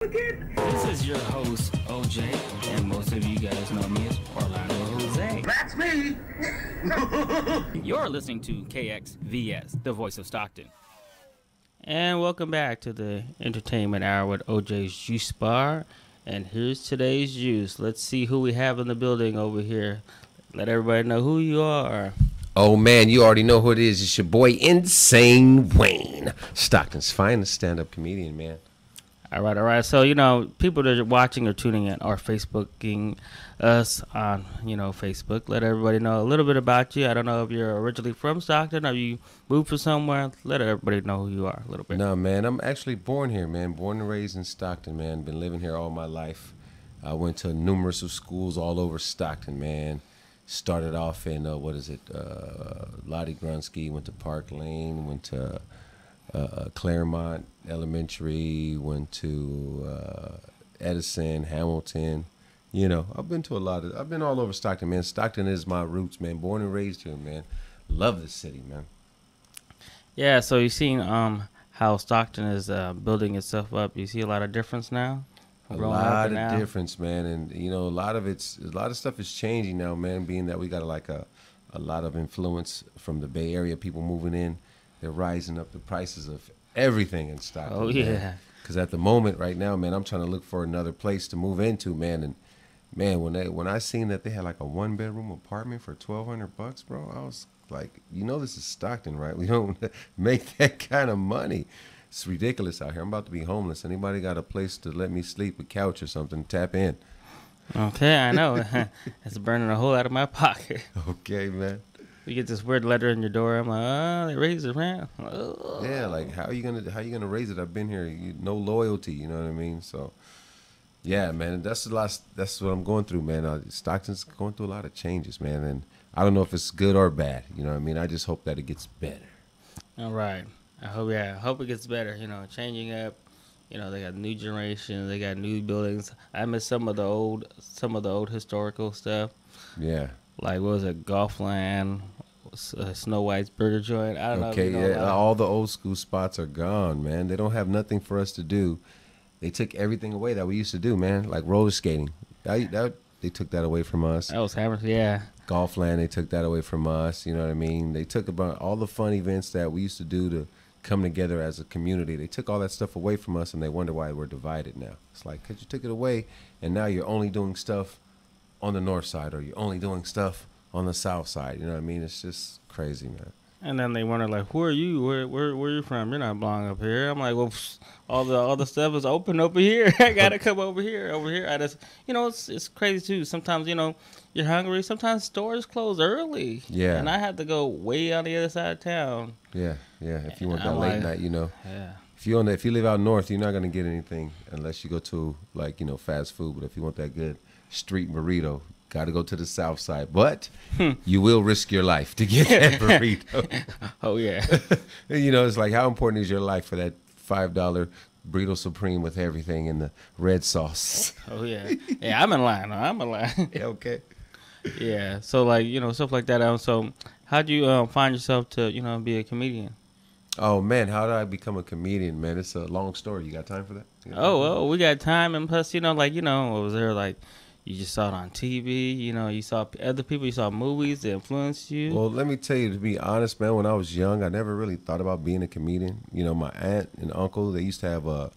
This is your host, OJ, and most of you guys know me as Orlando Jose. That's me! You're listening to KXVS, the voice of Stockton. And welcome back to the Entertainment Hour with OJ's Juice Bar. And here's today's juice. Let's see who we have in the building over here. Let everybody know who you are. Oh, man, you already know who it is. It's your boy, Insane Wayne. Stockton's finest stand-up comedian, man. All right. So, people that are watching or tuning in are Facebooking us on, Facebook. Let everybody know a little bit about you. I don't know if you're originally from Stockton or you moved from somewhere. Let everybody know who you are a little bit. No, man, I'm actually born here, man. Born and raised in Stockton, man. Been living here all my life. I went to numerous of schools all over Stockton, man. Started off in, Lottie Grunsky, went to Park Lane, went to Claremont Elementary, went to Edison, Hamilton. I've been to I've been all over Stockton, man. Stockton is my roots, man. Born and raised here, man. Love this city, man. Yeah, so you've seen how Stockton is building itself up. You see a lot of difference now? A lot of difference, man. And, a lot of stuff is changing now, man, being that we got a lot of influence from the Bay Area, people moving in. They're rising up the prices of everything in Stockton. Oh, yeah. Because at the moment right now, man, I'm trying to look for another place to move into, man. And, man, when I seen that they had like a one-bedroom apartment for $1,200, bro, I was like, this is Stockton, right? We don't make that kind of money. It's ridiculous out here. I'm about to be homeless. Anybody got a place to let me sleep, a couch or something, tap in. Okay, I know. It's burning a hole out of my pocket. Okay, man. You get this weird letter in your door. I'm like, they raised it, man. Yeah, like how you gonna raise it? I've been here. No loyalty, you know what I mean? So, yeah, man, that's what I'm going through, man. Stockton's going through a lot of changes, man, and I don't know if it's good or bad. You know what I mean? I just hope that it gets better. All right. I hope it gets better. Changing up. They got new generation. They got new buildings. I miss some of the old historical stuff. Yeah. Like, what was it, Golfland, Snow White's Burger Joint? I don't know. Okay, yeah, all the old school spots are gone, man. They don't have nothing for us to do. They took everything away that we used to do, man, like roller skating. They took that away from us. That was hammered, yeah. Golfland, they took that away from us, you know what I mean? They took about all the fun events that we used to do to come together as a community. They took all that stuff away from us, and they wonder why we're divided now. It's like, because you took it away, and now you're only doing stuff on the north side, or you're only doing stuff on the south side. You know what I mean? It's just crazy, man. And then they wonder, like, who are you? Where are you from? You're not belong up here. I'm like, well, all the stuff is open over here. I gotta come over here. I just, it's crazy too. Sometimes, you're hungry. Sometimes stores close early. Yeah. And I have to go way on the other side of town. Yeah. If you want that late night, Yeah. If you live out north, you're not gonna get anything unless you go to fast food. But if you want that good street burrito, got to go to the south side, but you will risk your life to get that burrito. Oh yeah. It's like, how important is your life for that $5 burrito supreme with everything in the red sauce? Oh yeah. Yeah, I'm in line. Yeah, okay. Yeah. So stuff like that. So how'd you find yourself to be a comedian? Oh man, how did I become a comedian, man? It's a long story. You got time for that? Well, we got time, and plus, what was there like? You just saw it on TV, you saw other people, you saw movies that influenced you. Well, let me tell you, to be honest, man, when I was young, I never really thought about being a comedian. My aunt and uncle, they used to have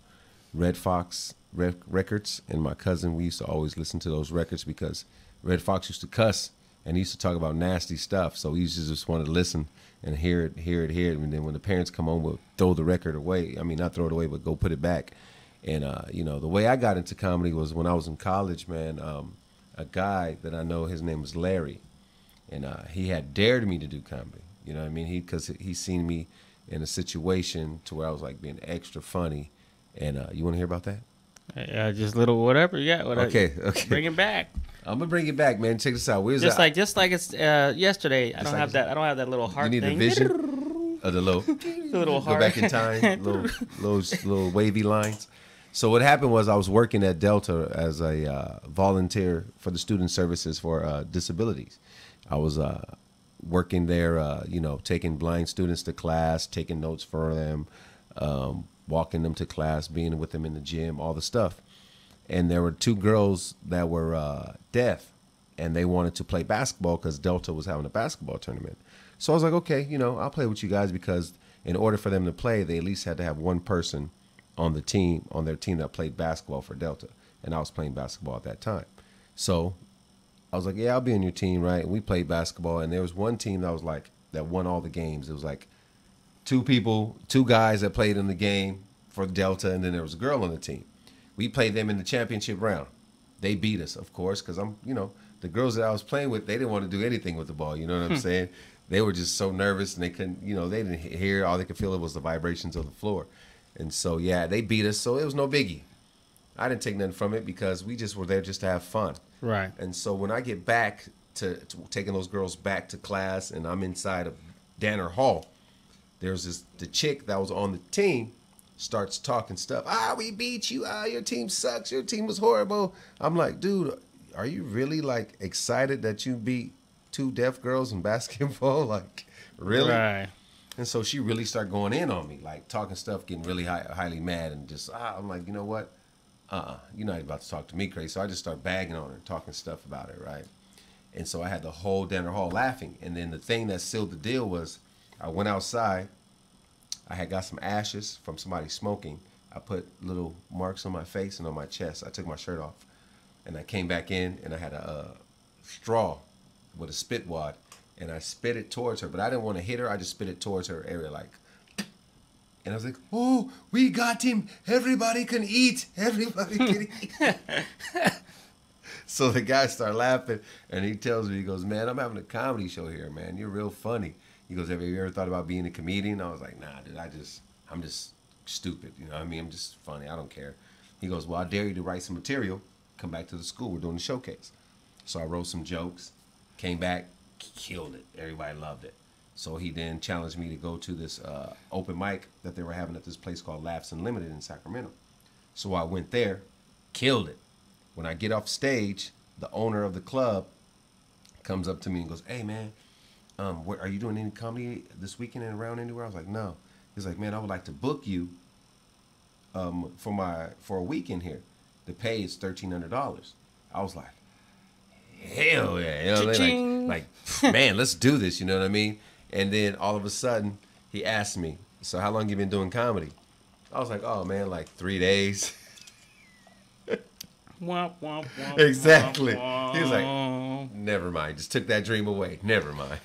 Red Fox records, and my cousin, we used to always listen to those records because Red Fox used to cuss, and he used to talk about nasty stuff, so we used to just want to listen and hear it, and then when the parents come home, we'll throw the record away. I mean, not throw it away, but go put it back. And, the way I got into comedy was when I was in college, man. A guy that I know, his name was Larry, and he had dared me to do comedy. You know what I mean? Because he seen me in a situation to where I was like being extra funny. And you want to hear about that? Yeah, just little whatever. Yeah. Okay. Bring it back. I'm gonna bring it back, man. Check this out. Just like it's yesterday. I don't have that little heart thing. You need thing. a vision of the little heart. Go back in time. little wavy lines. So what happened was I was working at Delta as a volunteer for the student services for disabilities. I was working there, taking blind students to class, taking notes for them, walking them to class, being with them in the gym, all the stuff. And there were two girls that were deaf, and they wanted to play basketball because Delta was having a basketball tournament. So I was like, okay, you know, I'll play with you guys, because in order for them to play, they at least had to have one person on the team, on their team, that played basketball for Delta. And I was playing basketball at that time. So I was like, yeah, I'll be on your team, right? And we played basketball, and there was one team that was like, that won all the games. It was like two guys that played in the game for Delta, and then there was a girl on the team. We played them in the championship round. They beat us, of course, because the girls that I was playing with, they didn't want to do anything with the ball. You know what I'm saying? They were just so nervous, and they couldn't, they didn't hear. All they could feel it was the vibrations of the floor. And so, yeah, they beat us, so it was no biggie. I didn't take nothing from it, because we just were there just to have fun. Right. And so when I get back to taking those girls back to class, and I'm inside of Danner Hall, there's the chick that was on the team starts talking stuff. We beat you. Your team sucks. Your team was horrible. I'm like, dude, are you really like excited that you beat two deaf girls in basketball? Like, really? Right. And so she really started going in on me, like talking stuff, getting really highly mad, and just I'm like, you know what? You're not about to talk to me crazy. So I just start bagging on her, talking stuff about it, right? And so I had the whole Danner Hall laughing. And then the thing that sealed the deal was, I went outside. I had got some ashes from somebody smoking. I put little marks on my face and on my chest. I took my shirt off, and I came back in, and I had a straw with a spit wad, and I spit it towards her. But I didn't want to hit her. I just spit it towards her area, like. And I was like, oh, we got him. Everybody can eat. Everybody can eat. So the guy started laughing, and he tells me, he goes, man, I'm having a comedy show here, man. You're real funny. He goes, have you ever thought about being a comedian? I was like, nah, dude, I'm just stupid. You know what I mean? I'm just funny. I don't care. He goes, well, I dare you to write some material. Come back to the school. We're doing the showcase. So I wrote some jokes, came back, killed it. Everybody loved it. So he then challenged me to go to this open mic that they were having at this place called Laughs Unlimited in Sacramento. So I went there, killed it. When I get off stage, the owner of the club comes up to me and goes, hey, man, are you doing any comedy this weekend and around anywhere? I was like, no. He's like, man, I would like to book you for a weekend here. The pay is $1,300. I was like, hell yeah. Like, man, let's do this. You know what I mean? And then all of a sudden, he asked me, so how long you been doing comedy? I was like, oh, man, like 3 days. Womp, womp, womp, exactly. womp, womp. He was like, never mind. Just took that dream away. Never mind.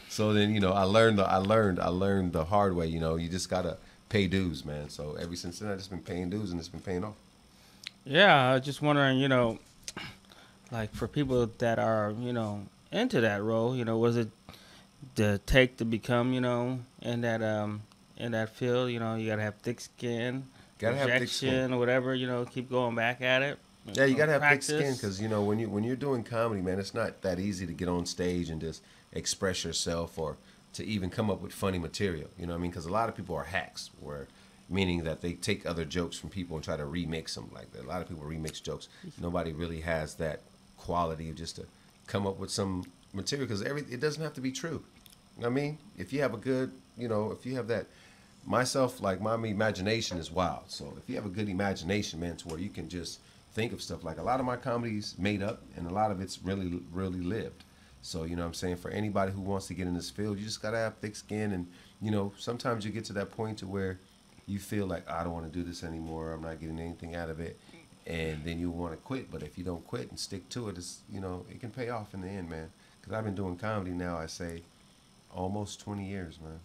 So then, I learned the hard way. You just gotta pay dues, man. So ever since then, I just been paying dues, and it's been paying off. Yeah, I was just wondering, like for people that are, into that role, was it the take to become, in that field? You gotta have thick skin. Gotta have thick skin or whatever, keep going back at it. Yeah, you gotta have thick skin, because when you're doing comedy, man, it's not that easy to get on stage and just express yourself, or to even come up with funny material. You know what I mean? Because a lot of people are hacks, meaning that they take other jokes from people and try to remix them. Like a lot of people remix jokes. Nobody really has that quality of just to come up with some material, because it doesn't have to be true. You know what I mean? If you have a good, if you have that. Myself, like my imagination is wild. So if you have a good imagination, man, to where you can just think of stuff, like a lot of my comedy's made up, and a lot of it's really, really lived. So, you know what I'm saying? For anybody who wants to get in this field, you just got to have thick skin. And, sometimes you get to that point to where you feel like, I don't want to do this anymore. I'm not getting anything out of it. And then you want to quit. But if you don't quit and stick to it, it can pay off in the end, man. Because I've been doing comedy now, I say, almost 20 years, man.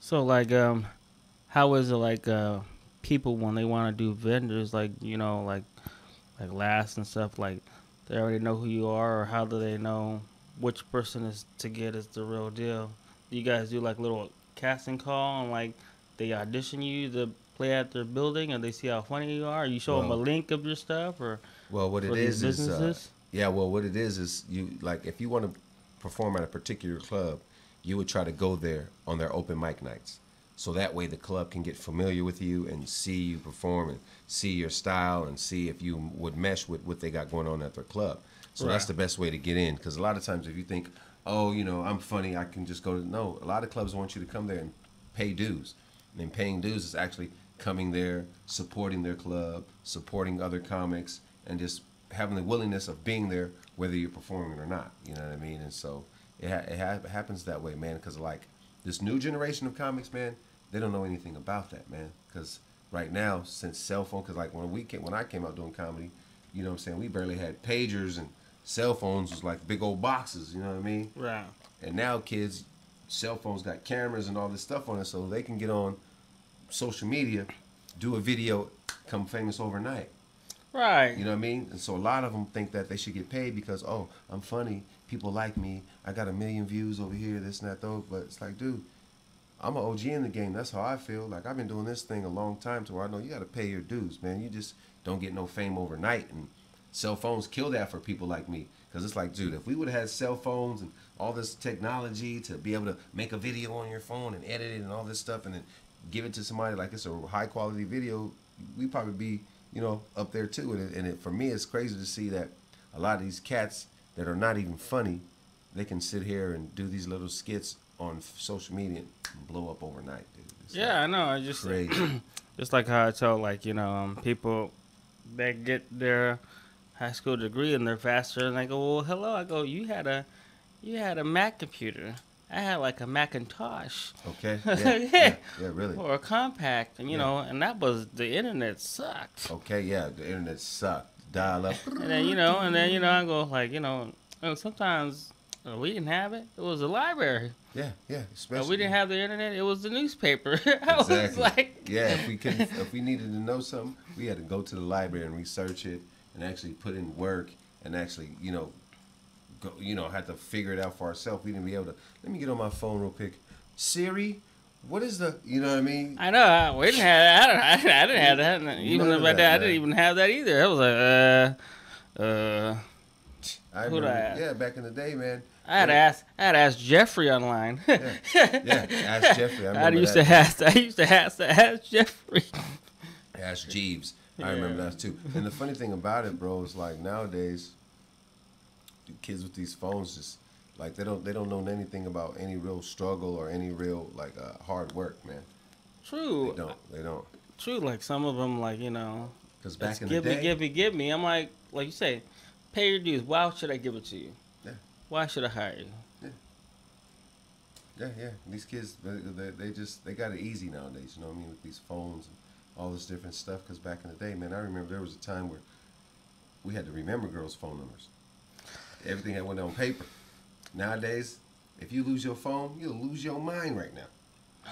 So, like, how is it, like, people when they want to do vendors, like, like laughs and stuff, like, they already know who you are, or how do they know which person is to get is the real deal? Do you guys do, like, little casting call, and, like, they audition you to play at their building, and they see how funny you are? You show them a link of your stuff, or what it is what it is you, like, if you want to perform at a particular club, you would try to go there on their open mic nights. So that way the club can get familiar with you and see you perform and see your style and see if you would mesh with what they got going on at their club. So that's the best way to get in. Because a lot of times if you think, oh, I'm funny, I can just go to... No, a lot of clubs want you to come there and pay dues. And paying dues is actually coming there, supporting their club, supporting other comics, and just having the willingness of being there, whether you're performing or not. You know what I mean? And so it happens that way, man. Because like this new generation of comics, man, they don't know anything about that, man. Because right now, since cell phone, because like when I came out doing comedy, you know what I'm saying, we barely had pagers, and cell phones was like big old boxes. You know what I mean? Right. And now kids, cell phones got cameras and all this stuff on it, so they can get on social media, do a video, become famous overnight. Right. You know what I mean? And so a lot of them think that they should get paid because, oh, I'm funny, people like me, I got 1 million views over here, this and that, though. But it's like, dude, I'm an OG in the game. That's how I feel. Like, I've been doing this thing a long time to where I know you got to pay your dues, man. You just don't get no fame overnight. And cell phones kill that for people like me. Because it's like, dude, if we would have had cell phones and all this technology to be able to make a video on your phone and edit it and all this stuff and then give it to somebody like it's a high quality video, we'd probably be, you know, up there too. And for me, it's crazy to see that a lot of these cats that are not even funny, they can sit here and do these little skits on social media and blow up overnight, dude. It's yeah, I know. I just crazy. just like how I tell, like, you know, people that get their high school degree and they're faster, and I go, well, hello. I go, you had a Mac computer. I had like a Macintosh. Okay. Yeah, really. Or a compact, and you know, and that was, the internet sucked. Okay, yeah, the internet sucked. Dial up. And then you know, I go like, you know, sometimes we didn't have it. It was the library. Yeah, especially. We didn't have the internet. It was the newspaper. I Exactly. was like, yeah, if we needed to know something, we had to go to the library and research it and actually put in work and actually, you know, go, you know, had to figure it out for ourselves. We didn't be able to. Let me get on my phone real quick. Siri, what is the? You know what I mean? I know. We didn't have that. I didn't have that. Even back then, I didn't even have that either. I was like, I remember, yeah, back in the day, man. I had to ask Jeffrey online. Yeah, ask Jeffrey. I used to ask Jeffrey. Ask Jeeves. I remember that too. And the funny thing about it, bro, is like nowadays, the kids with these phones just like they don't know anything about any real struggle or any real like hard work, man. True. They don't. True. Like some of them, like, you know, because back in the day, give me. I'm like you say, pay your dues. Why should I give it to you? Yeah. Why should I hire you? Yeah. These kids, they got it easy nowadays. You know what I mean? With these phones and all this different stuff. Because back in the day, man, I remember there was a time where we had to remember girls' phone numbers. Everything had went on paper. Nowadays, if you lose your phone, you'll lose your mind right now.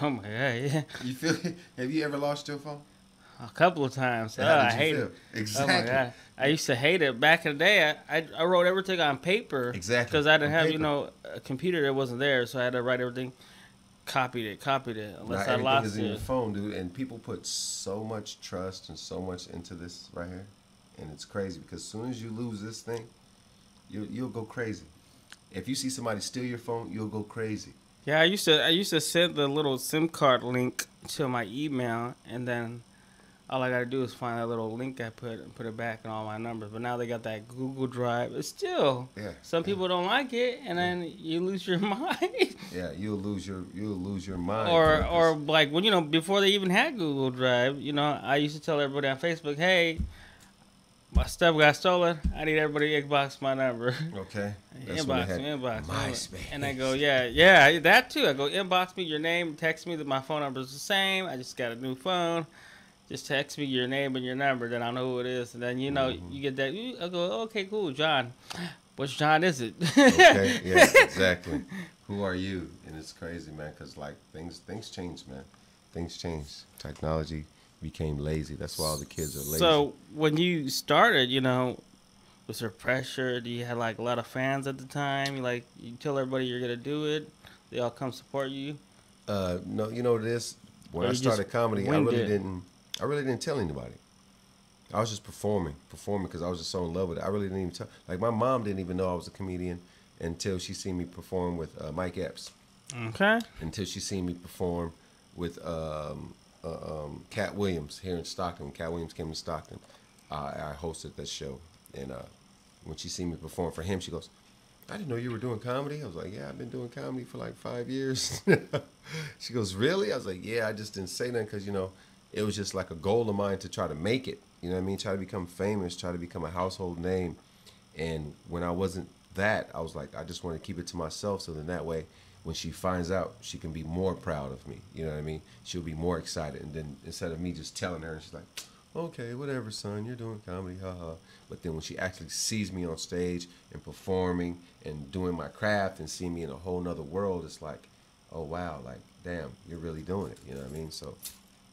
Oh my God, yeah. You feel? Have you ever lost your phone? A couple of times. I hate it. Exactly. Oh my God. I used to hate it. Back in the day, I wrote everything on paper. Exactly. Because I didn't have, you know, a computer that wasn't there, so I had to write everything. Copied it. Unless I lost it. Everything is in your phone, dude. And people put so much trust and so much into this right here. And it's crazy because as soon as you lose this thing, you'll go crazy. If you see somebody steal your phone, you'll go crazy. Yeah, I used to send the little SIM card link to my email, and then all I gotta do is find that little link I put and put it back in all my numbers. But now they got that Google Drive. But still, some people don't like it, and then you lose your mind. Yeah, you'll lose your mind. Or like when, you know, before they even had Google Drive, you know, I used to tell everybody on Facebook, hey, my stuff got stolen. I need everybody to inbox my number. Okay. Inbox me. MySpace. And I go, yeah, that too. I go, inbox me your name, text me that my phone number is the same. I just got a new phone. Just text me your name and your number, then I know who it is. And then, you know, you get that. I go, okay, cool, John. Which John is it? Okay, yeah, exactly. Who are you? And it's crazy, man, because, like, things change, man. Things change. Technology became lazy. That's why all the kids are lazy. So when you started, you know, was there pressure? Do you have, like, a lot of fans at the time? You tell everybody you're going to do it? They all come support you? No, you know this. When I started comedy, I really didn't tell anybody. I was just performing because I was just so in love with it. I really didn't even tell. Like, my mom didn't even know I was a comedian until she seen me perform with Mike Epps. Okay. Until she seen me perform with Cat Williams here in Stockton. When Cat Williams came to Stockton, I hosted that show. And when she seen me perform for him, she goes, I didn't know you were doing comedy. I was like, yeah, I've been doing comedy for like 5 years. She goes, really? I was like, yeah, I just didn't say nothing because, it was just like a goal of mine to try to make it. You know what I mean? Try to become famous, try to become a household name. And when I wasn't that, I was like, I just want to keep it to myself so then that way when she finds out, she can be more proud of me. You know what I mean? She'll be more excited. And then instead of me just telling her, she's like, okay, whatever, son, you're doing comedy, haha. But then when she actually sees me on stage and performing and doing my craft and seeing me in a whole nother world, it's like, oh, wow, like, damn, you're really doing it. You know what I mean? So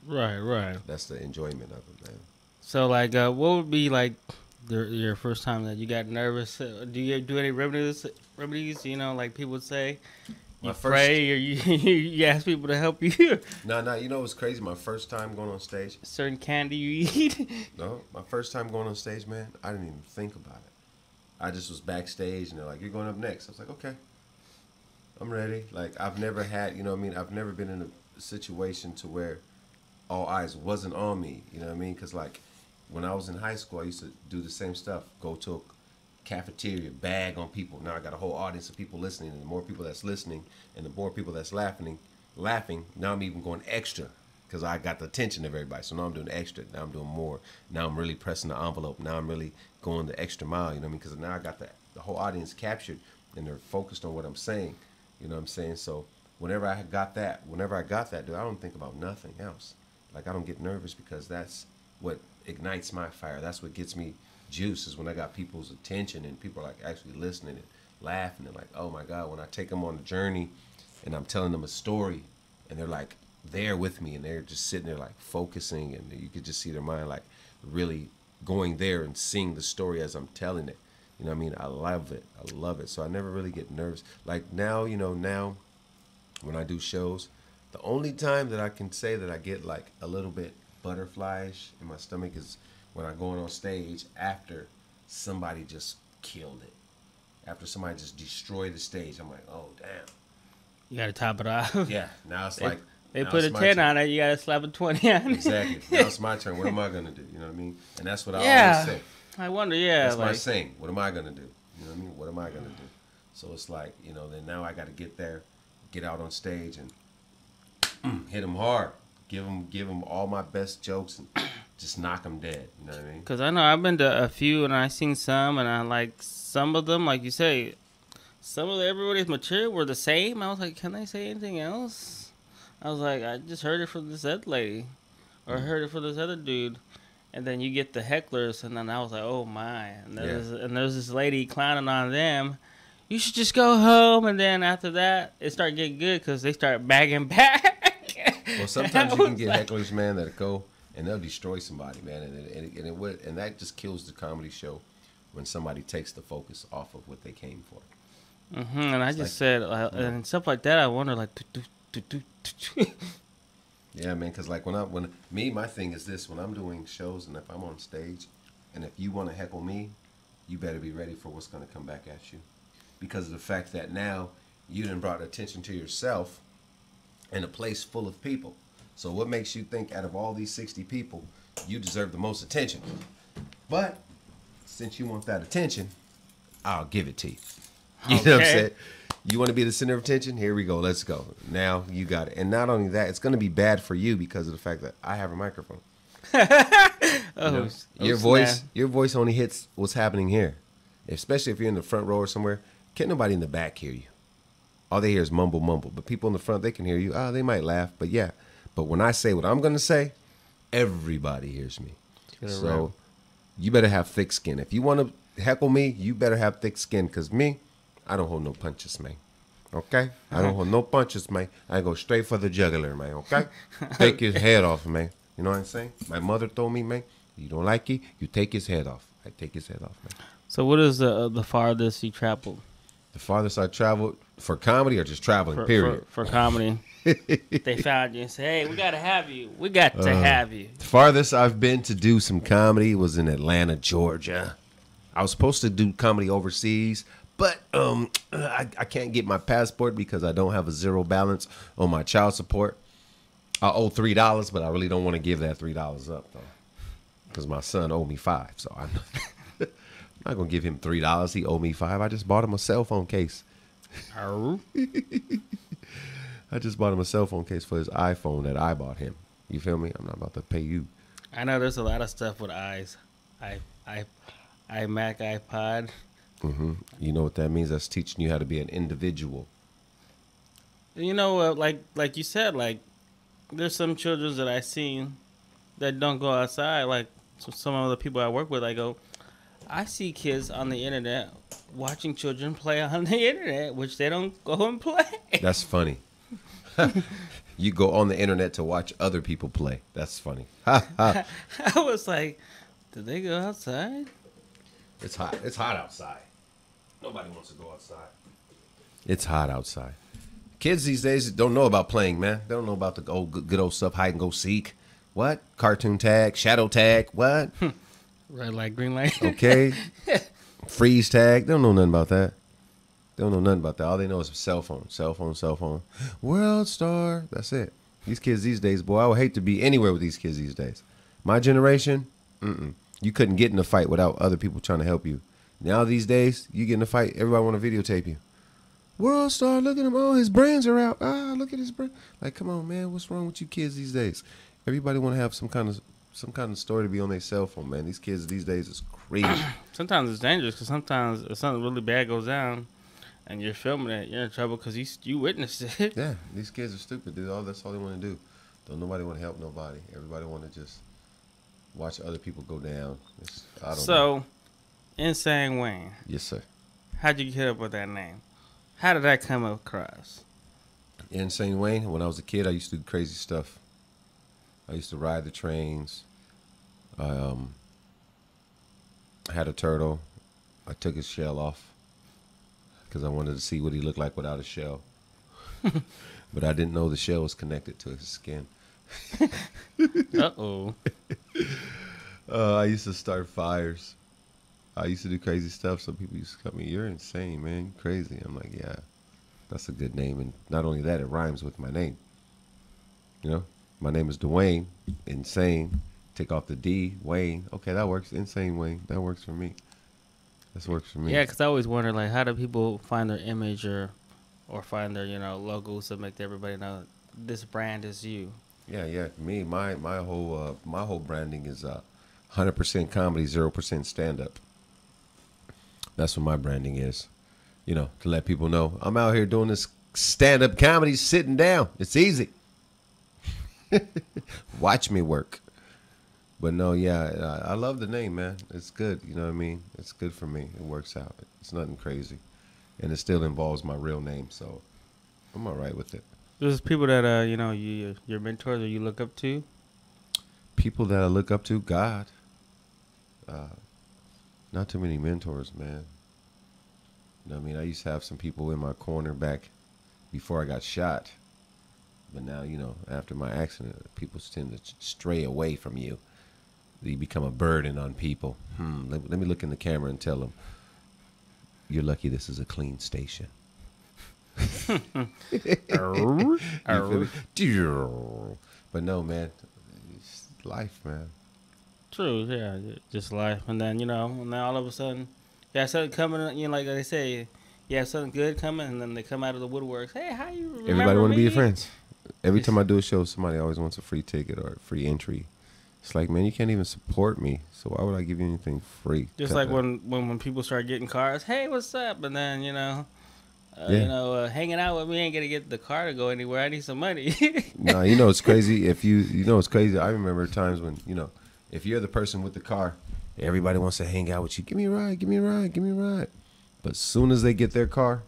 Right. that's the enjoyment of it, man. So, like, what would be, like, your first time that you got nervous? Do you do any remedies, like people would say? You pray or you ask people to help you? No, you know what's crazy? My first time going on stage. Certain candy you eat? No, my first time going on stage, man, I didn't even think about it. I just was backstage, and they're like, you're going up next. I was like, okay, I'm ready. Like, I've never had, I've never been in a situation to where all eyes wasn't on me, you know what I mean? Because, like, when I was in high school, I used to do the same stuff. Go to a cafeteria, bag on people. Now I got a whole audience of people listening, and the more people that's listening and the more people that's laughing, now I'm even going extra because I got the attention of everybody. So now I'm doing extra. Now I'm doing more. Now I'm really pressing the envelope. Now I'm really going the extra mile, you know what I mean? Because now I got the whole audience captured, and they're focused on what I'm saying, you know what I'm saying? So whenever I got that, dude, I don't think about nothing else. Like, I don't get nervous because that's what ignites my fire. That's what gets me juice, is when I got people's attention and people are like actually listening and laughing and like, oh my God, when I take them on a journey and I'm telling them a story and they're like there with me and they're just sitting there like focusing, and you could just see their mind like really going there and seeing the story as I'm telling it. You know what I mean? I love it. So I never really get nervous. Like now, now when I do shows, the only time that I can say that I get like a little bit butterflies in my stomach is when I'm going on stage after somebody just killed it. After somebody just destroyed the stage, I'm like, oh, damn. You got to top it off. Yeah, now it's like... They put a 10 on it, you got to slap a 20 on it. Exactly. Now it's my turn. What am I going to do? You know what I mean? And that's what I always say. I wonder, yeah. That's my saying. What am I going to do? You know what I mean? What am I going to do? So it's like, then now I got to get there, get out on stage and hit them hard. Give them all my best jokes and just knock them dead. You know what I mean? Because I know I've been to a few and I've seen some, and I like some of them, like you say, some of everybody's material were the same. I was like, can they say anything else? I was like, I just heard it from this other lady, or heard it from this other dude. And then you get the hecklers, and then I was like, oh my. And there's this lady clowning on them. You should just go home. And then after that, it started getting good because they start bagging back. Well, sometimes you can get hecklers, man, that go and they'll destroy somebody, man, and that just kills the comedy show when somebody takes the focus off of what they came for. And I just said, and stuff like that. I wonder, like, yeah, man, because like my thing is this: when I'm doing shows and if I'm on stage, and if you want to heckle me, you better be ready for what's going to come back at you, because of the fact that now you done brought attention to yourself in a place full of people. So what makes you think out of all these 60 people, you deserve the most attention? But since you want that attention, I'll give it to you. You know what I'm saying? You want to be the center of attention? Here we go. Let's go. Now you got it. And not only that, it's going to be bad for you because of the fact that I have a microphone. Your voice only hits what's happening here. Especially if you're in the front row or somewhere. Can't nobody in the back hear you. All they hear is mumble, mumble. But people in the front, they can hear you. They might laugh. But yeah. But when I say what I'm going to say, everybody hears me. So you better have thick skin. If you want to heckle me, you better have thick skin. Because me, I don't hold no punches, man. Okay? I don't hold no punches, man. I go straight for the jugular, man. Okay? Take his head off, man. You know what I'm saying? My mother told me, man, you don't like it, you take his head off. I take his head off, man. So what is the farthest you traveled? The farthest I traveled for comedy or just traveling, period? For comedy. They found you and said, hey, we got to have you. We got to have you. The farthest I've been to do some comedy was in Atlanta, Georgia. I was supposed to do comedy overseas, but I can't get my passport because I don't have a zero balance on my child support. I owe $3, but I really don't want to give that $3 up, though, because my son owed me $5, so I'm I'm not gonna give him $3. He owe me $5. I just bought him a cell phone case. Oh. I just bought him a cell phone case for his iPhone that I bought him. You feel me? I'm not about to pay you. I know there's a lot of stuff with eyes. iMac, iPod. You know what that means? That's teaching you how to be an individual. You know, like you said, like there's some children that I seen that don't go outside. Like some of the people I work with, I see kids on the internet watching children play on the internet, which they don't go and play. That's funny. You go on the internet to watch other people play. That's funny. I was like, did they go outside? It's hot. It's hot outside. Nobody wants to go outside. It's hot outside. Kids these days don't know about playing, man. They don't know about the old good old stuff, hide and go seek. What? Cartoon tag, shadow tag, what? Red light, green light. Okay. Freeze tag. They don't know nothing about that. They don't know nothing about that. All they know is cell phone, cell phone, cell phone. World Star. That's it. These kids these days, boy, I would hate to be anywhere with these kids these days. My generation, you couldn't get in a fight without other people trying to help you. Now these days, you get in a fight, everybody want to videotape you. World Star, look at him. Oh, his brains are out. Ah, look at his brain. Like, come on, man. What's wrong with you kids these days? Everybody want to have some kind of story to be on their cell phone, man. These kids these days is crazy. Sometimes it's dangerous because sometimes if something really bad goes down and you're filming it, you're in trouble because you witnessed it. Yeah, these kids are stupid, dude. That's all they want to do. Don't nobody want to help nobody. Everybody want to just watch other people go down. I don't know. Insane Wayne. Yes, sir. How'd you get up with that name? How did that come across? Insane Wayne. When I was a kid, I used to do crazy stuff. I used to ride the trains. I had a turtle. I took his shell off because I wanted to see what he looked like without a shell. But I didn't know the shell was connected to his skin. Uh-oh. I used to start fires. I used to do crazy stuff. Some people used to call me, "You're insane, man. You're crazy." I'm like, yeah, that's a good name. And not only that, it rhymes with my name. You know, my name is DeWayne. Insane. Take off the D. Wayne. Okay, that works. Insane Wayne. That works for me. This works for me. Yeah, because I always wonder, like, how do people find their image or find their, logos that make everybody know this brand is you? Yeah. Me, my whole branding is 100% comedy, 0% stand up. That's what my branding is. To let people know I'm out here doing this stand up comedy, sitting down. It's easy. Watch me work. But no, yeah, I love the name, man. It's good. You know what I mean? It's good for me. It works out. It's nothing crazy, and it still involves my real name, so I'm all right with it. There's people that your mentors or you look up to. People that I look up to, God. Not too many mentors, man. You know what I mean? I used to have some people in my corner back before I got shot. But now, after my accident, people tend to stray away from you. You become a burden on people. Let me look in the camera and tell them, you're lucky this is a clean station. But no, man. It's life, man. True, yeah, just life. And then, and then all of a sudden, you have something coming, like they say, you have something good coming, and then they come out of the woodworks. Hey, how you remember Everybody want to me? be your friends. Every time I do a show, somebody always wants a free ticket or a free entry. It's like, man, you can't even support me, so why would I give you anything free? Just like when people start getting cars, hey, what's up? And then, hanging out with me ain't gonna get the car to go anywhere. I need some money. Nah, it's crazy. It's crazy. I remember times when, if you're the person with the car, everybody wants to hang out with you. Give me a ride, give me a ride, give me a ride. But as soon as they get their car,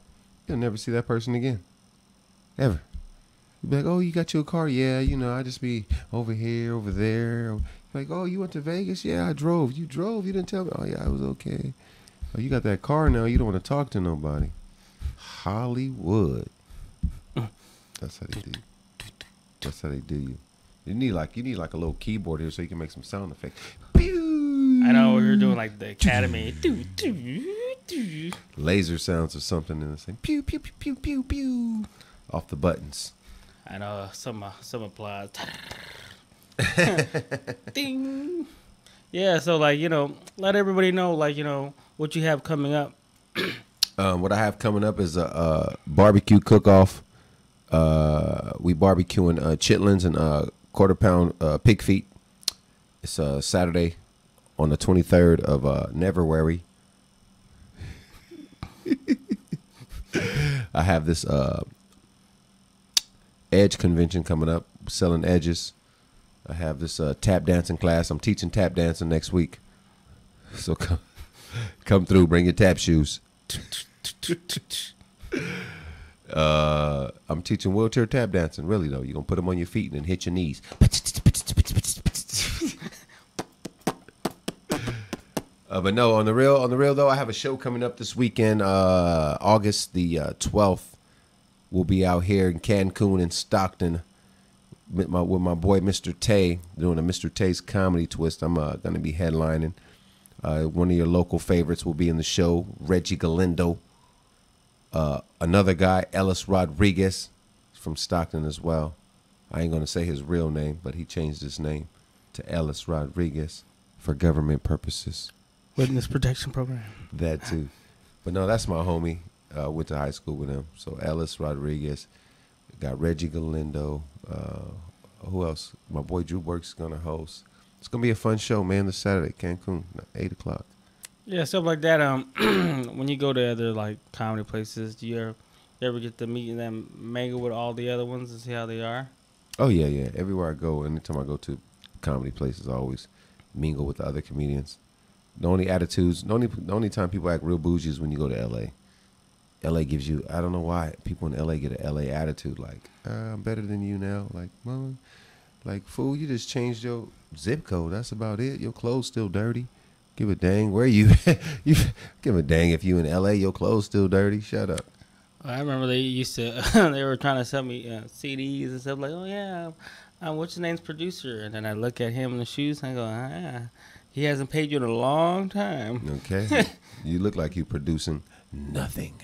you'll never see that person again. Ever. You'll be like, oh, you got your car? Yeah, I just be over here, over there. Like, oh, you went to Vegas? Yeah, I drove. You drove? You didn't tell me? Oh, yeah, I was okay. Oh, you got that car now. You don't want to talk to nobody. Hollywood. That's how they do you. That's how they do you. You need like a little keyboard here so you can make some sound effects. Pew! I know you're doing like the Academy. Laser sounds or something in the same. Pew, pew, pew, pew, pew, pew. Off the buttons. I know some applause. Ding. Yeah, so like let everybody know like what you have coming up. What I have coming up is a barbecue cook-off. We barbecuing chitlins and quarter-pound pig feet. It's Saturday on the 23rd of Neverwary. I have this edge convention coming up, selling edges. I have this tap dancing class. I'm teaching tap dancing next week. So come through, bring your tap shoes. I'm teaching wheelchair tap dancing. Really though, you're gonna put them on your feet and then hit your knees. But no, on the real though, I have a show coming up this weekend. August the 12th. We'll be out here in Cancun and Stockton with my boy Mr. Tay, doing a Mr. Tay's Comedy Twist. I'm gonna be headlining. One of your local favorites will be in the show, Reggie Galindo. Another guy, Ellis Rodriguez, from Stockton as well. I ain't gonna say his real name, but he changed his name to Ellis Rodriguez for government purposes. Witness protection program. That too. But no, that's my homie. Went to high school with him. So Ellis Rodriguez. Got Reggie Galindo. Who else? My boy Drew Burke's going to host. It's going to be a fun show, man, this Saturday, Cancun, 8 o'clock. Yeah, stuff like that. When you go to other, like, comedy places, do you ever get to meet them, mingle with all the other ones and see how they are? Oh, yeah. Everywhere I go, anytime I go to comedy places, I always mingle with the other comedians. The only time people act real bougie is when you go to L.A. L.A. gives you, I don't know why, people in L.A. get an L.A. attitude, like, I'm better than you now. Like, mama, like, fool, you just changed your zip code. That's about it. Your clothes still dirty. Give a dang. Where you? You give a dang if you in L.A., your clothes still dirty. Shut up. I remember they used to, they were trying to sell me CDs and stuff like, oh, yeah, what's your name's producer? And then I look at him in the shoes and I go, yeah. He hasn't paid you in a long time. Okay. You look like you're producing nothing.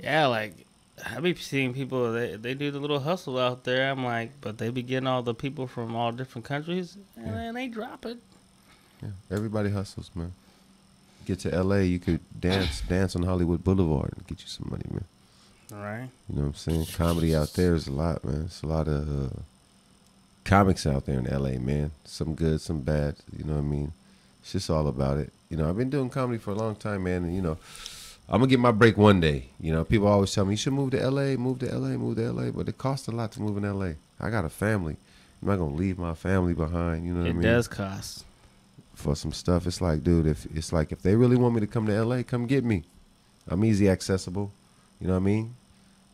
Yeah, like, I be seeing people, they do the little hustle out there. I'm like, but they be getting all the people from all different countries, and then they drop it. Yeah, everybody hustles, man. Get to L.A., you could dance on Hollywood Boulevard and get you some money, man. All right. You know what I'm saying? Comedy out there is a lot, man. It's a lot of comics out there in L.A., man. Some good, some bad. You know what I mean? It's just all about it. You know, I've been doing comedy for a long time, man. And, you know, I'm going to get my break one day. You know, people always tell me, you should move to L.A., move to L.A., move to L.A. But it costs a lot to move in L.A. I got a family. I'm not going to leave my family behind. You know what I mean? It does cost. For some stuff, it's like, dude, if they really want me to come to L.A., come get me. I'm easy accessible. You know what I mean?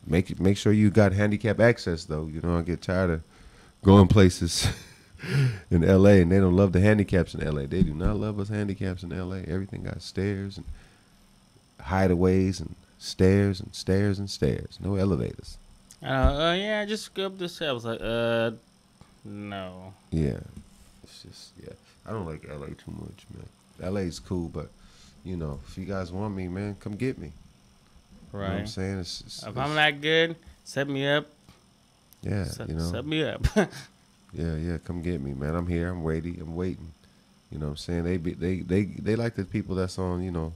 Make sure you got handicap access, though. You know, I get tired of going places in L.A. and they don't love the handicaps in L.A. They do not love us handicaps in L.A. Everything got stairs and hideaways and stairs and stairs and stairs. No elevators. Yeah, just go up this. I was like, no. Yeah. It's just, yeah. I don't like L.A. too much, man. L.A.'s cool, but, you know, if you guys want me, man, come get me. Right. You know what I'm saying? If I'm that good, set me up. Yeah, you know. Set me up. Yeah, come get me, man. I'm here. I'm waiting. You know what I'm saying? They like the people that's on, you know,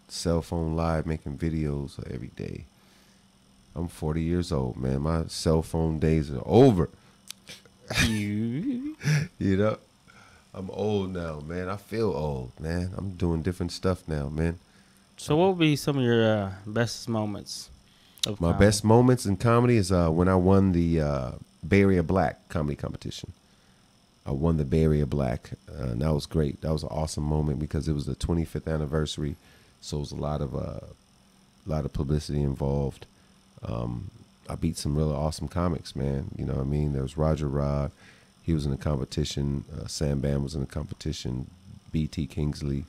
cell phone live making videos every day. I'm 40 years old, man. My cell phone days are over. You know? I'm old now, man. I feel old, man. I'm doing different stuff now, man. So what would be some of your best moments of My comedy? best moments in comedy is when I won the Bay Area Black comedy competition. I won the Bay Area Black, and that was great. That was an awesome moment because it was the 25th anniversary, so it was a lot of publicity involved. I beat some really awesome comics, man. You know what I mean? There was Roger Rod. He was in the competition. Sam Bam was in the competition. B.T. Kingsley.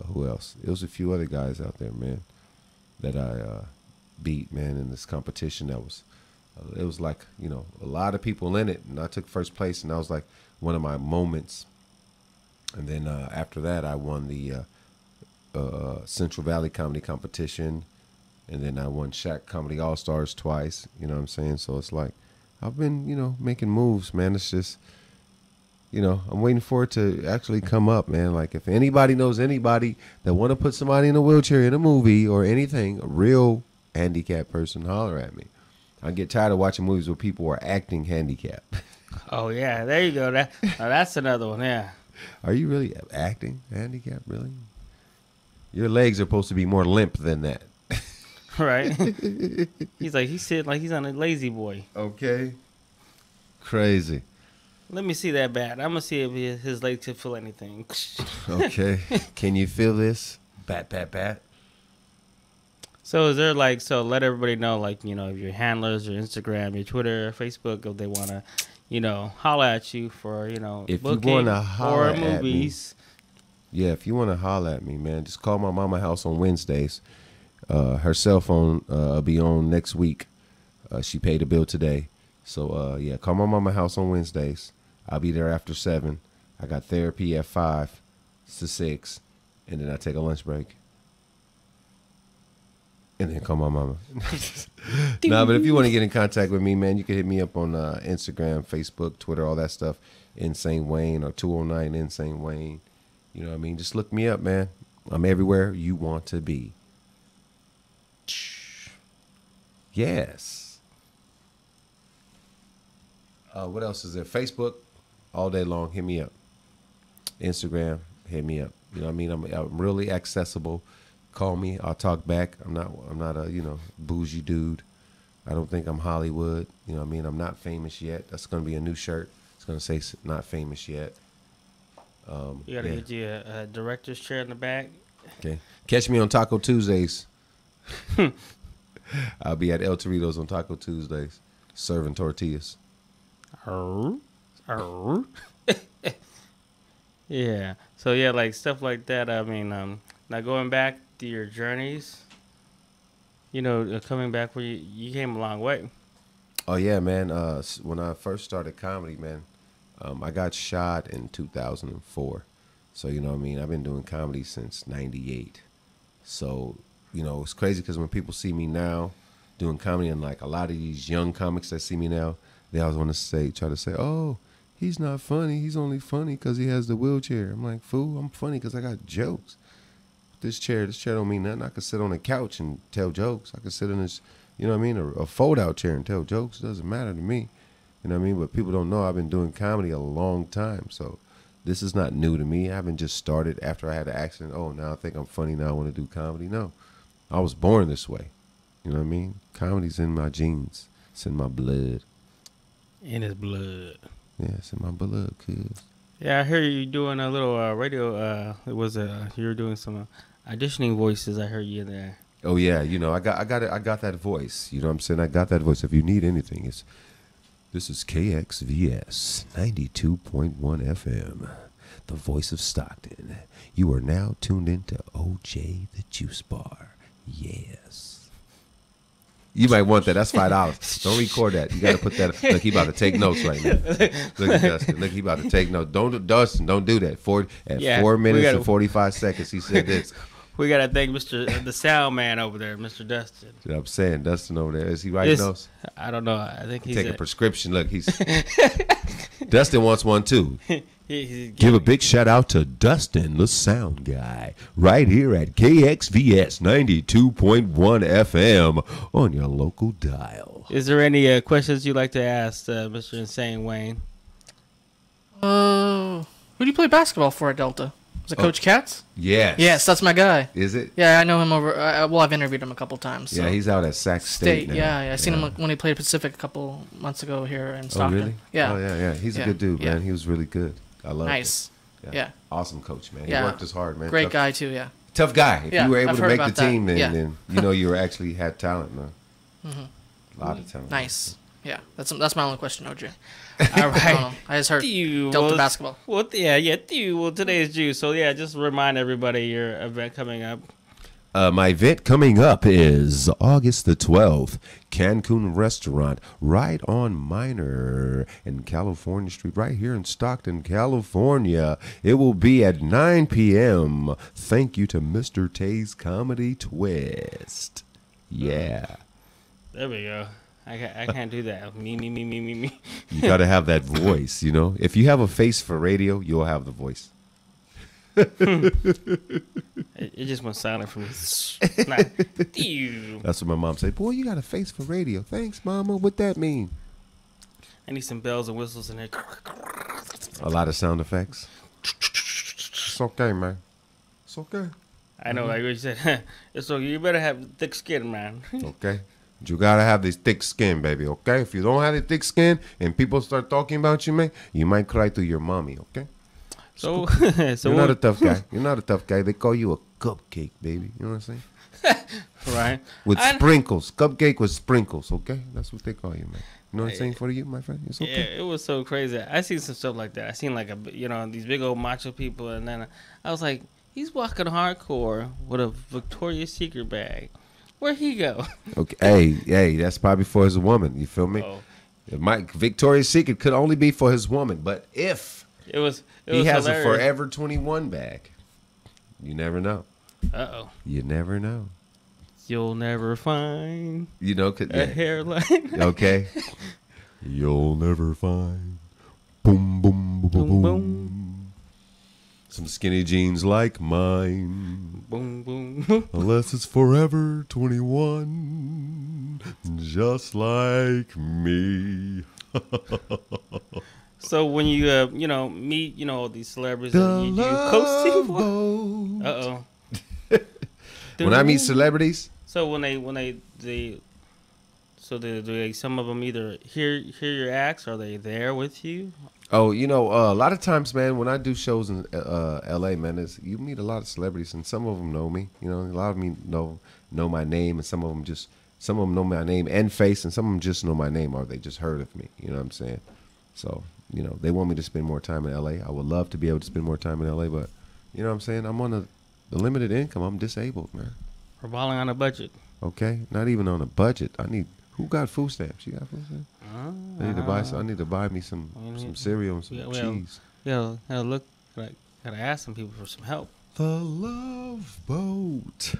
Who else? It was a few other guys out there, man, that I beat, man, in this competition. That was, it was like, you know, a lot of people in it, and I took first place, and that was like one of my moments. And then after that, I won the Central Valley Comedy Competition, and then I won Shaq Comedy All Stars twice. You know what I'm saying? So it's like I've been, you know, making moves, man. It's just I'm waiting for it to actually come up, man. Like, if anybody knows anybody that want to put somebody in a wheelchair in a movie or anything, a real handicapped person, holler at me. I get tired of watching movies where people are acting handicapped. Oh yeah, there you go. That's another one. Yeah. Are you really acting handicapped? Really? Your legs are supposed to be more limp than that. Right. He's sitting like he's on a lazy boy. Okay. Crazy. Let me see that bat. I'm gonna see if his legs can feel anything. Okay. Can you feel this? Bat, bat, bat. So is there let everybody know, if your handlers, your Instagram, your Twitter, Facebook, if they want to, holler at you for, if booking you want to holler or movies. Yeah, if you want to holler at me, man, just call my mama house on Wednesdays. Her cell phone will be on next week. She paid a bill today. So, yeah, call my mama house on Wednesdays. I'll be there after 7. I got therapy at 5 to 6. And then I take a lunch break. And then call my mama. Nah, but if you want to get in contact with me, man, you can hit me up on Instagram, Facebook, Twitter, all that stuff. Insane Wayne or 209 Insane Wayne. You know what I mean? Just look me up, man. I'm everywhere you want to be. Yes. What else is there? Facebook, all day long. Hit me up. Instagram, hit me up. You know what I mean? I'm really accessible. Call me. I'll talk back. I'm not a bougie dude. I don't think I'm Hollywood. You know what I mean? I'm not famous yet. That's gonna be a new shirt. It's gonna say not famous yet. You gotta get you a director's chair in the back. Okay. Catch me on Taco Tuesdays. I'll be at El Torito's on Taco Tuesdays, serving tortillas. Yeah. So yeah, stuff like that. I mean, now going back to your journeys, coming back where you came a long way. Oh yeah, man. When I first started comedy, man, I got shot in 2004. So you know what I mean. I've been doing comedy since '98. So it's crazy because when people see me now doing comedy, and a lot of these young comics that see me now, they always want to try to say, "Oh, he's not funny. He's only funny because he has the wheelchair." I'm like, fool, I'm funny because I got jokes. This chair don't mean nothing. I could sit on a couch and tell jokes. I could sit in this, you know what I mean, a fold-out chair and tell jokes. It doesn't matter to me. You know what I mean? But people don't know I've been doing comedy a long time. So this is not new to me. I haven't just started after I had an accident. Oh, now I think I'm funny. Now I want to do comedy. No. I was born this way. You know what I mean? Comedy's in my genes. It's in my blood. In his blood. Yeah, it's in my blood, kids. Yeah, I heard you doing a little radio. You were doing some auditioning voices. I heard you in there. Oh yeah, I got that voice. You know what I'm saying? I got that voice. If you need anything, this is KXVS 92.1 FM, the voice of Stockton. You are now tuned into OJ the Juice Bar. Yes. You might want that. That's $5. Don't record that. You got to put that. Look, he about to take notes right now. Look at Dustin. Look, he about to take notes. Dustin, don't do that. 4 minutes and 45 seconds, he said this. We got to thank the sound man over there, Mr. Dustin. You know what I'm saying? Dustin over there. Is he writing notes? I don't know. I think he's taking a prescription. Look, Dustin wants one too. Give a big shout out to Dustin, the sound guy, right here at KXVS 92.1 FM on your local dial. Is there any questions you'd like to ask Mr. Insane Wayne? Who do you play basketball for at Delta? Was it Coach Katz? Yes. Yes, that's my guy. Is it? Yeah, I know him over. I've interviewed him a couple times. So. Yeah, he's out at Sac State now. Yeah, I seen him when he played Pacific a couple months ago here in Stockton. Oh, really? Yeah. Oh, yeah. He's a good dude, man. He was really good. I love him. Nice. Yeah. Awesome coach, man. Yeah. He worked as hard, man. Great guy, too, yeah. Tough guy. If you were able to make the team, then you actually had talent, man. Mm-hmm. A lot of talent. Nice. Yeah, that's my only question, OJ. All right. I just heard Delta basketball. Well, today's Juice. So, just remind everybody your event coming up. My event coming up is August the 12th, Cancun Restaurant, right on Minor and California Street, right here in Stockton, California. It will be at 9 p.m. Thank you to Mr. Tay's Comedy Twist. Yeah. There we go. I can't do that. Me. You got to have that voice, you know. If you have a face for radio, you'll have the voice. It just went silent for me. That's what my mom said. Boy, you got a face for radio. Thanks, Mama. What that mean? I need some bells and whistles in there. A lot of sound effects. It's okay, man. It's okay. I know, like you said. It's okay. You better have thick skin, man. Okay. You gotta have this thick skin, baby, okay? If you don't have the thick skin and people start talking about you, man, you might cry to your mommy, okay? So you're not a tough guy. You're not a tough guy. They call you a cupcake, baby. You know what I'm saying? Right. With sprinkles. Cupcake with sprinkles, okay? That's what they call you, man. You know what I'm saying for you, my friend? It's okay. Yeah, it was so crazy. I seen some stuff like that. I seen like these big old macho people, and then I was like, he's walking hardcore with a Victoria's Secret bag. Where'd he go? Okay, hey, that's probably for his woman. You feel me? Oh. Victoria's Secret could only be for his woman, but if he has hilarious. A Forever 21 bag, you never know. You never know. You'll never find a hairline. Okay. You'll never find boom, boom, boom, boom, boom. Some skinny jeans like mine. Boom, boom. Unless it's Forever 21, just like me. So when you meet all these celebrities that you coach for. When I meet celebrities. So when they some of them either hear your acts, or are they there with you? Oh, a lot of times, man, when I do shows in L.A., man, you meet a lot of celebrities, and some of them know me. A lot of them know my name, and some of them know my name and face, and some of them just know my name, or they just heard of me. You know what I'm saying? So, they want me to spend more time in L.A. I would love to be able to spend more time in L.A., but, you know what I'm saying? I'm on the limited income. I'm disabled, man. We're balling on a budget. Okay? Not even on a budget. Who got food stamps? You got food stamps? I need to buy me some cereal and some cheese. Gotta ask some people for some help. The Love Boat.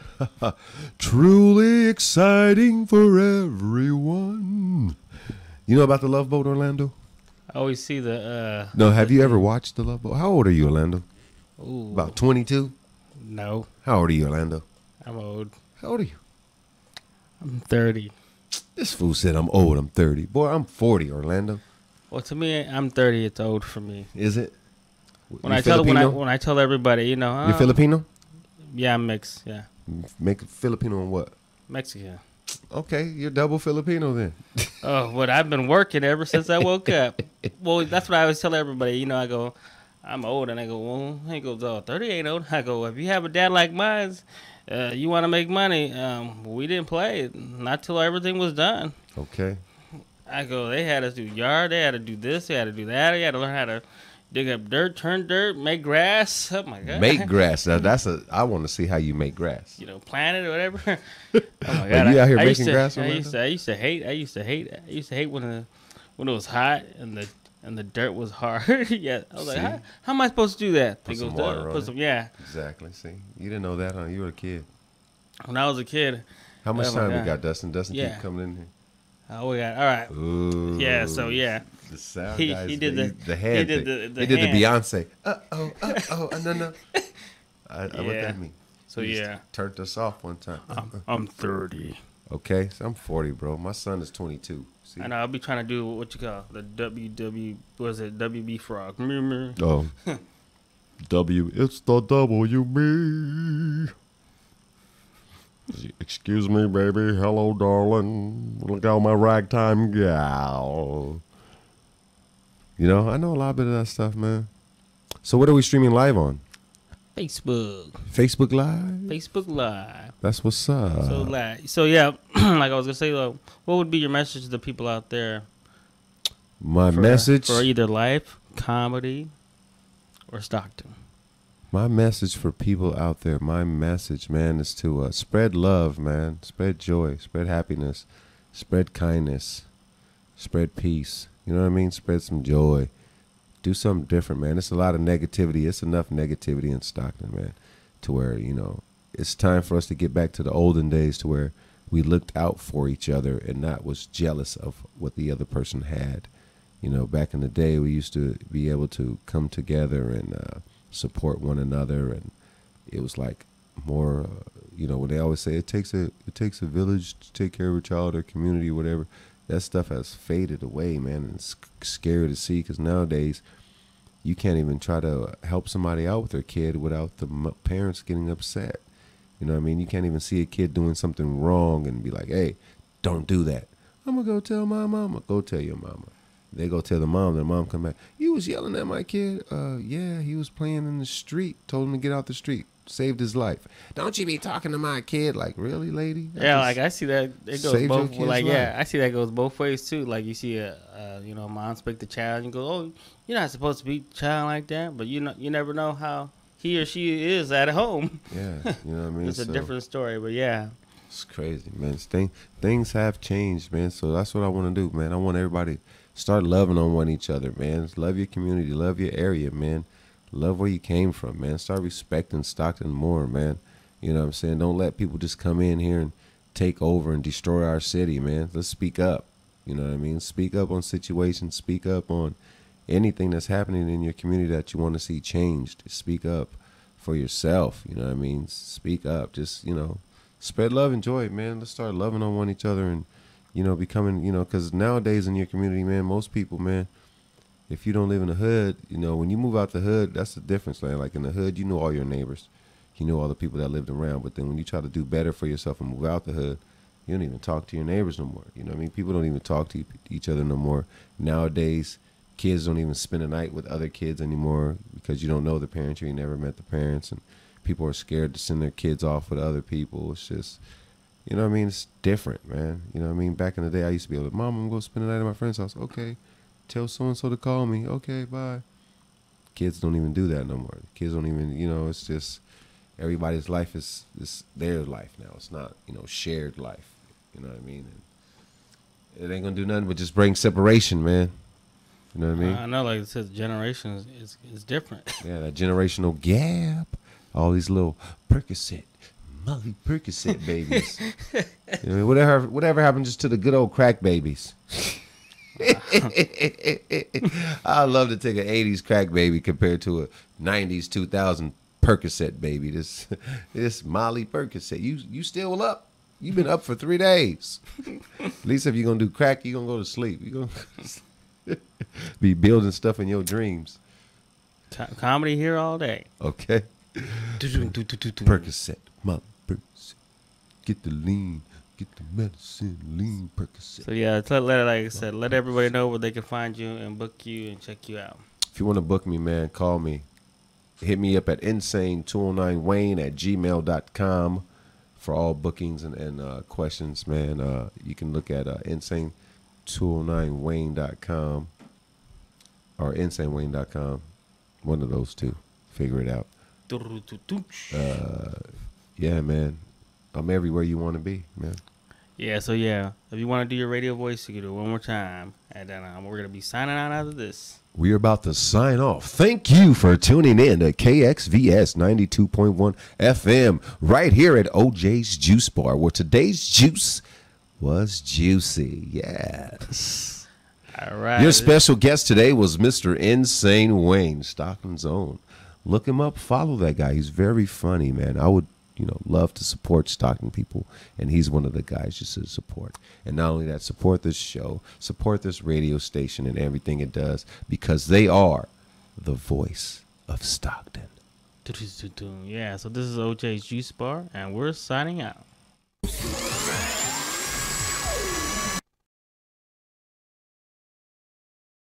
Truly exciting for everyone. You know about the Love Boat, Orlando? I always see the... No, have you ever watched the Love Boat? How old are you, Orlando? Ooh. About 22? No. How old are you, Orlando? I'm old. How old are you? I'm 30. This fool said I'm old. I'm 30. Boy, I'm 40, Orlando. Well, to me, I'm 30. It's old for me. Is it? When I tell everybody, you're Filipino? Yeah, I'm mixed. Yeah. Make Filipino on what? Mexican. Okay, you're double Filipino then. Oh, but I've been working ever since I woke up. Well, that's what I always tell everybody. I go, I'm old, and I go, well, he goes, 30 ain't old. I go, if you have a dad like mine, you want to make money. We didn't play not till everything was done. Okay. I go, they had us do yard, they had to do this, they had to do that, they had to learn how to dig up dirt, turn dirt, make grass. Oh my God. Make grass. Now I want to see how you make grass. Plant it or whatever. Oh my God. Are you out here making grass? I used to hate when it was hot and the dirt was hard. Yeah. I was like, how am I supposed to do that? Put some water on it. Yeah. Exactly. See, you didn't know that, huh? You were a kid. When I was a kid. How much time we got, Dustin? Dustin keep coming in here. Oh, we got all right. Ooh, yeah. So yeah. The sound he guys, did the hand. He did the Beyonce. No. What that mean? So turned us off one time. I'm 30. Okay, so I'm 40, bro. My son is 22. See? I know. I'll be trying to do what you call the WB frog. Oh, it's the WB. Excuse me, baby. Hello, darling. Look out, my ragtime gal. I know a lot bit of that stuff, man. So what are we streaming live on? Facebook Live? Facebook Live. That's what's up. So yeah, like I was going to say, what would be your message to the people out there? My message? For either life, comedy, or Stockton. My message for people out there, man, is to spread love, man. Spread joy, spread happiness, spread kindness, spread peace. You know what I mean? Spread some joy. Do something different, man. It's a lot of negativity. It's enough negativity in Stockton, man, to where, it's time for us to get back to the olden days to where we looked out for each other and not was jealous of what the other person had. You know, back in the day, we used to be able to come together and support one another, and it was like more, you know, when they always say it takes a village to take care of a child or community or whatever. That stuff has faded away, man, and it's scary to see because nowadays you can't even try to help somebody out with their kid without the parents getting upset. You know what I mean? You can't even see a kid doing something wrong and be like, hey, don't do that. I'm going to go tell my mama. Go tell your mama. They go tell the mom come back. You was yelling at my kid. Yeah, he was playing in the street. Told him to get out the street. Saved his life. Don't you be talking to my kid like, really, lady? Yeah, like I see that it goes both ways. Like, yeah, I see that goes both ways too. Like you see a mom spank the child and you go, oh, you're not supposed to beat the child like that, but you never know how he or she is at home. Yeah, you know what I mean? It's a different story, but yeah. It's crazy, man. Things have changed, man. So that's what I want to do, man. I want everybody to start loving on one each other, man. Love your community. Love your area, man. Love where you came from, man. Start respecting Stockton more, man. You know what I'm saying? Don't let people just come in here and take over and destroy our city, man. Let's speak up. You know what I mean? Speak up on situations. Speak up on anything that's happening in your community that you want to see changed. Speak up for yourself. You know what I mean? Speak up. Just, you know, spread love and joy, man. Let's start loving on one each other and, you know, becoming, you know, because nowadays in your community, man, most people, man, if you don't live in the hood, you know, when you move out the hood, that's the difference, man. Like in the hood, you know all your neighbors. You know all the people that lived around. But then when you try to do better for yourself and move out the hood, you don't even talk to your neighbors no more. You know what I mean? People don't even talk to each other no more. Nowadays, kids don't even spend a night with other kids anymore because you don't know the parents. You ain't never met the parents. And people are scared to send their kids off with other people. It's just, you know what I mean? It's different, man. You know what I mean? Back in the day, I used to be able to, Mom, I'm going to spend the night at my friend's house. Okay. Tell so-and-so to call me. Okay, bye. Kids don't even do that no more. Kids don't even, you know, it's just everybody's life is their life now. It's not, you know, shared life. You know what I mean? And it ain't going to do nothing but just bring separation, man. You know what I mean? I know, like I said, generations is different. Yeah, that generational gap. All these little Percocet, Molly Percocet babies. You know, whatever happened just to the good old crack babies? I'd love to take an 80s crack baby compared to a 90s 2000 Percocet baby. This Molly Percocet. You still up? You've been up for 3 days. At least if you're gonna do crack, you're gonna go to sleep. You're gonna be building stuff in your dreams. Comedy here all day. Okay. Percocet, Molly Percocet. Get the lean. Get the medicine, lean Percocet. So yeah, like I said, let everybody know where they can find you and book you and check you out. If you want to book me, man, call me. Hit me up at insane209wayne@gmail.com for all bookings and questions, man. You can look at insane209wayne.com or insanewayne.com. One of those two. Figure it out. Yeah, man. I'm everywhere you want to be, man. Yeah, so yeah, if you want to do your radio voice, you can do it one more time. And then we're going to be signing out after this. We're about to sign off. Thank you for tuning in to KXVS 92.1 FM right here at OJ's Juice Bar, where today's juice was juicy. Yes. All right. Your special guest today was Mr. Insane Wayne, Stockton's own. Look him up. Follow that guy. He's very funny, man. I would, you know, love to support Stockton people, and he's one of the guys you should support. And not only that, support this show, support this radio station and everything it does, because they are the voice of Stockton. Yeah, so this is OJ's Juice Bar, and we're signing out.